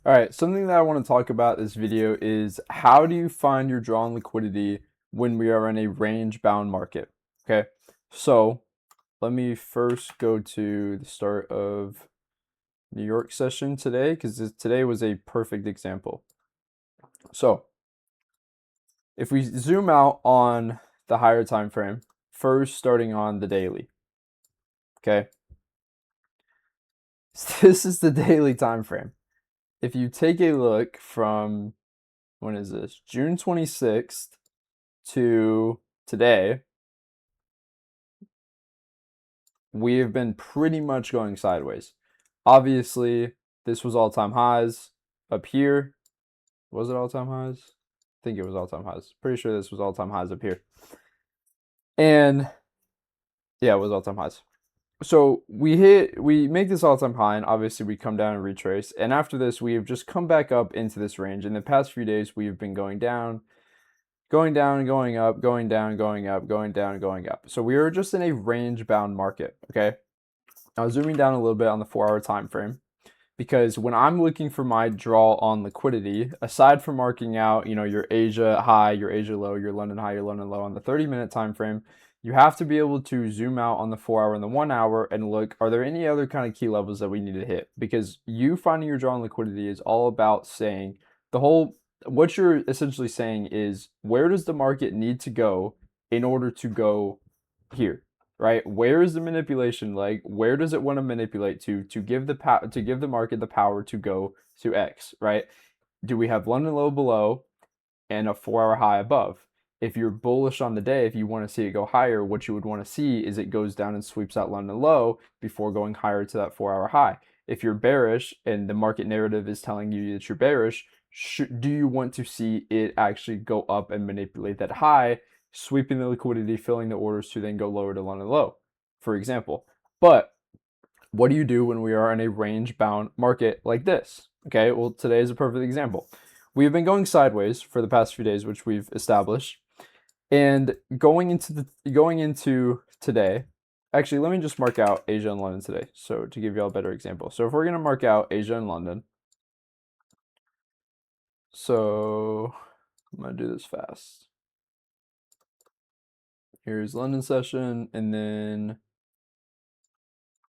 All right, something that I want to talk about this video is how do you find your drawn liquidity when we are in a range bound market? Okay, so let me first go to the start of New York session today because today was a perfect example. So if we zoom out on the higher time frame, first starting on the daily, okay, this is the daily time frame. If you take a look from when is this? June 26th to today, we have been pretty much going sideways. Obviously, this was all-time highs up here. Was it all-time highs? I think it was all-time highs. Pretty sure this was all-time highs up here. And yeah, it was all-time highs. So we make this all-time high, and obviously we come down and retrace. And after this, we have just come back up into this range. In the past few days, we have been going down, going up, going down, going up, going down, going up. So we are just in a range-bound market, okay? Now zooming down a little bit on the 4-hour time frame, because when I'm looking for my draw on liquidity, aside from marking out, your Asia high, your Asia low, your London high, your London low on the 30-minute time frame, you have to be able to zoom out on the 4-hour and the 1-hour and look, are there any other kind of key levels that we need to hit? Because you finding your draw on liquidity is all about saying what you're essentially saying is, where does the market need to go in order to go here? Right? Where is the manipulation leg? Where does it want to manipulate to give the market the power to go to X, right? Do we have London low below and a 4-hour high above? If you're bullish on the day, if you want to see it go higher, what you would want to see is it goes down and sweeps out London low before going higher to that 4-hour high. If you're bearish and the market narrative is telling you that you're bearish, do you want to see it actually go up and manipulate that high, sweeping the liquidity, filling the orders to then go lower to London low, for example? But what do you do when we are in a range bound market like this? Okay, well, today is a perfect example. We have been going sideways for the past few days, which we've established. And going into today, actually, let me just mark out Asia and London today, so to give you all a better example. So if we're gonna mark out Asia and London, so I'm gonna do this fast. Here's London session and then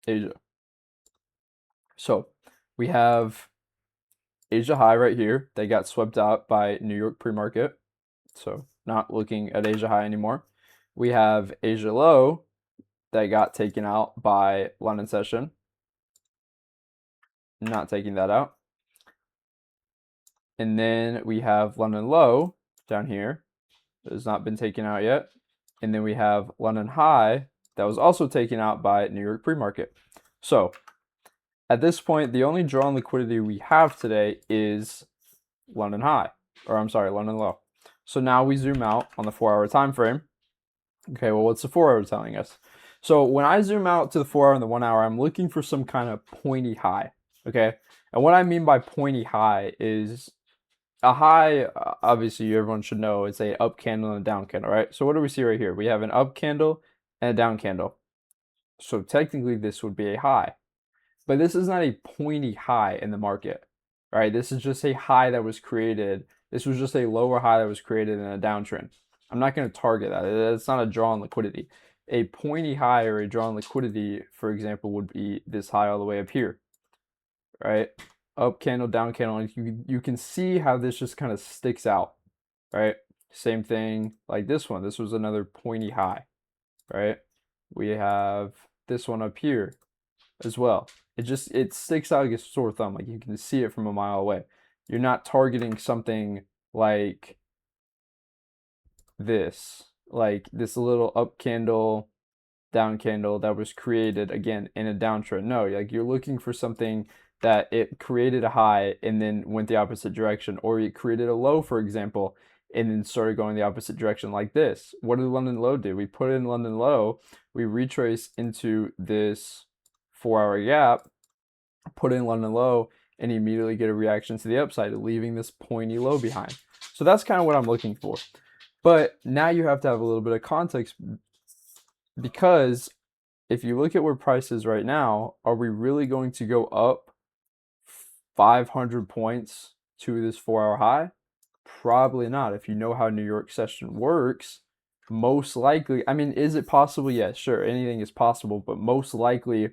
Asia. So we have Asia high right here. They got swept out by New York pre-market. So not looking at Asia high anymore. We have Asia low that got taken out by London session. Not taking that out. And then we have London low down here that has not been taken out yet. And then we have London high that was also taken out by New York pre-market. So at this point, the only drawn liquidity we have today is London high, or I'm sorry, London low. So now we zoom out on the 4-hour time frame. Okay, well, what's the 4-hour telling us? So when I zoom out to the 4-hour and the 1-hour, I'm looking for some kind of pointy high. Okay, and what I mean by pointy high is a high. Obviously, everyone should know it's a up candle and a down candle, right? So what do we see right here? We have an up candle and a down candle. So technically, this would be a high. But this is not a pointy high in the market, right? This is just a high that was created. This was just a lower high that was created in a downtrend. I'm not going to target that. It's not a drawn liquidity. A pointy high or a drawn liquidity, for example, would be this high all the way up here, right? Up candle, down candle. You can see how this just kind of sticks out, right? Same thing like this one. This was another pointy high, right? We have this one up here as well. It sticks out like a sore thumb. Like you can see it from a mile away. You're not targeting something like like this little up candle, down candle that was created again in a downtrend. No, like you're looking for something that it created a high and then went the opposite direction, or it created a low, for example, and then started going the opposite direction like this. What did London low do? We put in London low, we retrace into this 4-hour gap, put in London low, and immediately get a reaction to the upside, leaving this pointy low behind. So that's kind of what I'm looking for. But now you have to have a little bit of context, because if you look at where price is right now, are we really going to go up 500 points to this 4-hour high? Probably not. If you know how New York session works, most likely, I mean, is it possible? Yes, sure, anything is possible, but most likely,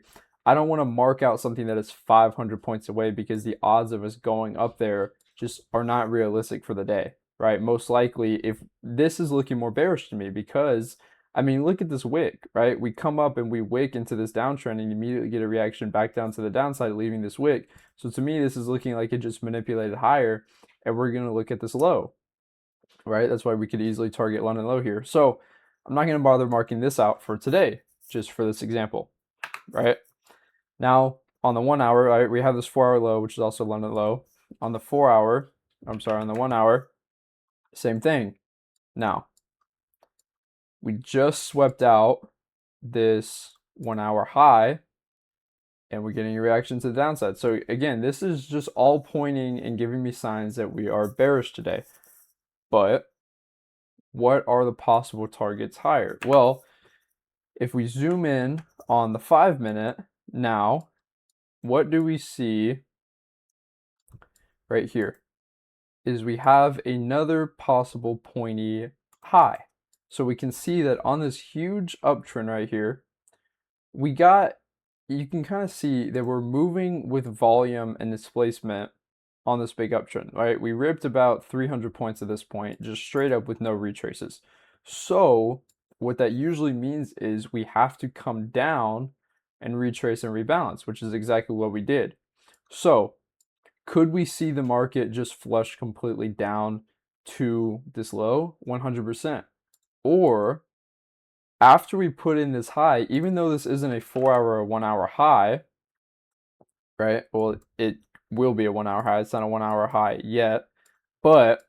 I don't want to mark out something that is 500 points away because the odds of us going up there just are not realistic for the day, right? Most likely, if this is looking more bearish to me because, I mean, look at this wick, right? We come up and we wick into this downtrend and immediately get a reaction back down to the downside, leaving this wick. So to me, this is looking like it just manipulated higher, and we're going to look at this low, right? That's why we could easily target London low here. So I'm not going to bother marking this out for today, just for this example, right? Now, on the 1 hour, right, we have this 4-hour low, which is also London low. On the 4-hour, I'm sorry, on the 1 hour, same thing. Now, we just swept out this 1 hour high, and we're getting a reaction to the downside. So again, this is just all pointing and giving me signs that we are bearish today. But what are the possible targets higher? Well, if we zoom in on the 5-minute now, what do we see right here? Is we have another possible pointy high. So we can see that on this huge uptrend right here, you can kind of see that we're moving with volume and displacement on this big uptrend, right? We ripped about 300 points at this point, just straight up with no retraces. So what that usually means is we have to come down and retrace and rebalance, which is exactly what we did. So could we see the market just flush completely down to this low? 100%. Or after we put in this high, even though this isn't a 4-hour or 1 hour high, right? Well, it will be a 1 hour high. It's not a 1 hour high yet, but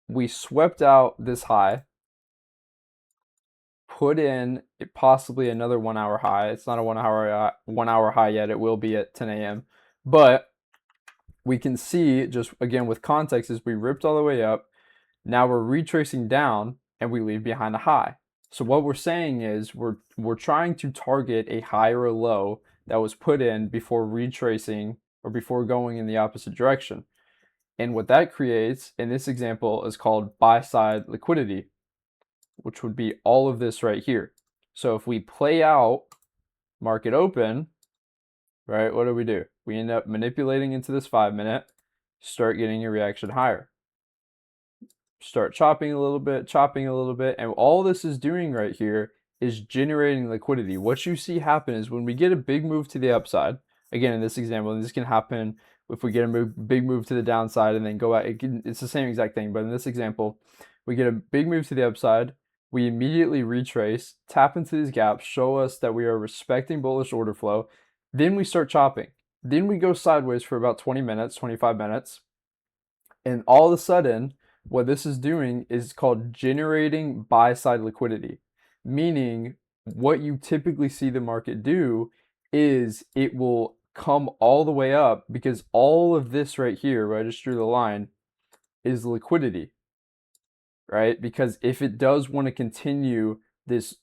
we swept out this high, put in possibly another 1 hour high. It's not a 1 hour high yet. It will be at 10 a.m. But we can see, just again with context, is we ripped all the way up. Now we're retracing down and we leave behind a high. So what we're saying is we're trying to target a high or a low that was put in before retracing or before going in the opposite direction. And what that creates in this example is called buy side liquidity, which would be all of this right here. So if we play out market open, right, what do? We end up manipulating into this 5-minute, start getting a reaction higher. Start chopping a little bit, and all this is doing right here is generating liquidity. What you see happen is when we get a big move to the upside, again in this example, and this can happen if we get a big move to the downside and then go out, it's the same exact thing, but in this example, we get a big move to the upside, we immediately retrace, tap into these gaps, show us that we are respecting bullish order flow, then we start chopping. Then we go sideways for about 20 minutes, 25 minutes, and all of a sudden, what this is doing is called generating buy side liquidity, meaning what you typically see the market do is it will come all the way up because all of this right here, where I just drew the line, is liquidity, right? Because if it does want to continue this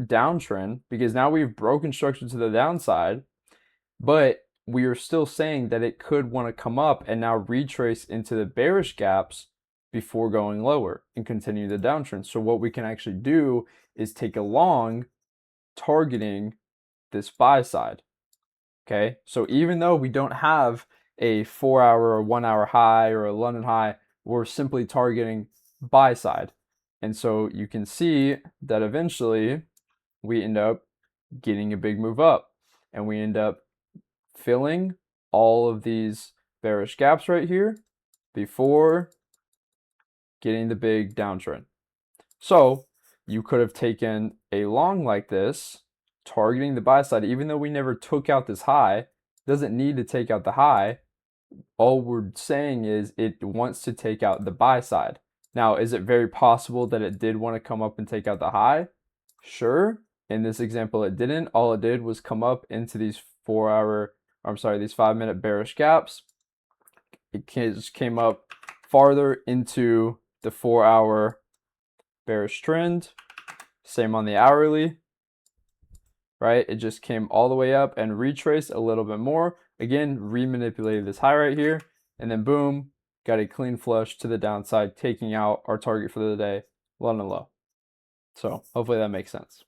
downtrend, because now we've broken structure to the downside, but we are still saying that it could want to come up and now retrace into the bearish gaps before going lower and continue the downtrend. So what we can actually do is take a long targeting this buy side. Okay, so even though we don't have a 4-hour or 1 hour high or a London high, we're simply targeting buy side. And so you can see that eventually we end up getting a big move up and we end up filling all of these bearish gaps right here before getting the big downtrend. So you could have taken a long like this, targeting the buy side, even though we never took out this high, doesn't need to take out the high. All we're saying is it wants to take out the buy side. Now, is it very possible that it did want to come up and take out the high? Sure. In this example, it didn't. All it did was come up into these 5-minute bearish gaps. It just came up farther into the 4-hour bearish trend. Same on the hourly, right? It just came all the way up and retraced a little bit more. Again, remanipulated this high right here, And then boom, got a clean flush to the downside, taking out our target for the day, London low. So hopefully that makes sense.